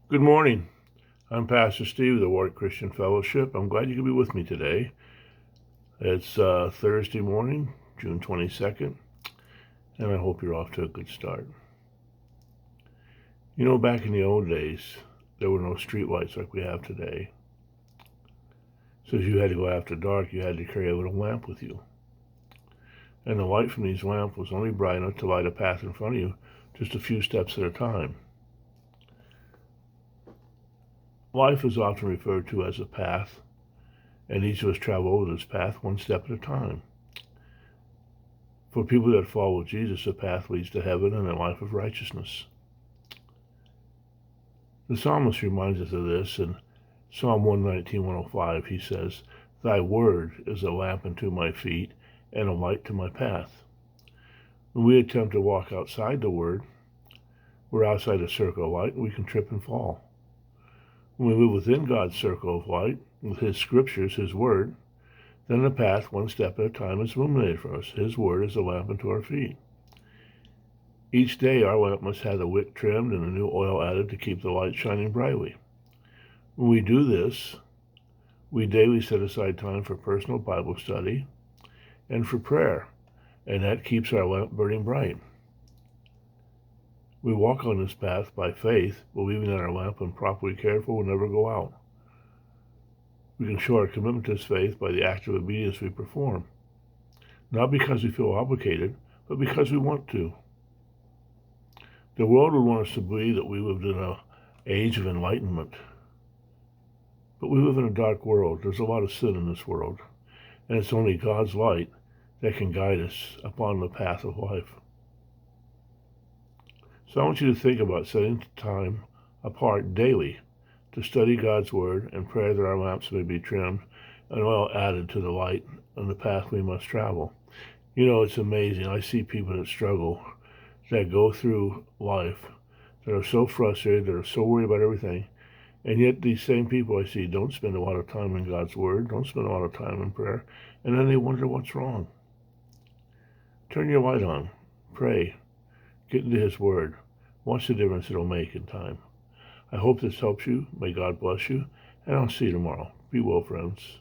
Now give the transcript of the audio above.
Good morning. I'm Pastor Steve of the Warwick Christian Fellowship. I'm glad you could be with me today. It's Thursday morning, June 22nd, and I hope you're off to a good start. You know, back in the old days, there were no street lights like we have today. So if you had to go after dark, you had to carry a little lamp with you. And the light from these lamps was only bright enough to light a path in front of you just a few steps at a time. Life is often referred to as a path, and each of us travel over this path one step at a time. For people that follow Jesus, the path leads to heaven and a life of righteousness. The psalmist reminds us of this in Psalm 119, 105. He says, "Thy word is a lamp unto my feet and a light to my path." When we attempt to walk outside the word, we're outside the circle of light and we can trip and fall. When we live within God's circle of light, with His scriptures, His word, then the path, one step at a time, is illuminated for us. His word is a lamp unto our feet. Each day our lamp must have the wick trimmed and a new oil added to keep the light shining brightly. When we do this, we daily set aside time for personal Bible study and for prayer, and that keeps our lamp burning bright. We walk on this path by faith, believing that our lamp, when properly cared for, will never go out. We can show our commitment to this faith by the act of obedience we perform, not because we feel obligated, but because we want to. The world would want us to believe that we lived in an age of enlightenment, but we live in a dark world. There's a lot of sin in this world, and it's only God's light that can guide us upon the path of life. So I want you to think about setting time apart daily to study God's word and pray that our lamps may be trimmed and oil added to the light on the path we must travel. You know, it's amazing. I see people that struggle, that go through life, that are so frustrated, that are so worried about everything, and yet these same people I see don't spend a lot of time in God's word, don't spend a lot of time in prayer, and then they wonder what's wrong. Turn your light on. Pray. Get into His word. Watch the difference it'll make in time. I hope this helps you. May God bless you, and I'll see you tomorrow. Be well, friends.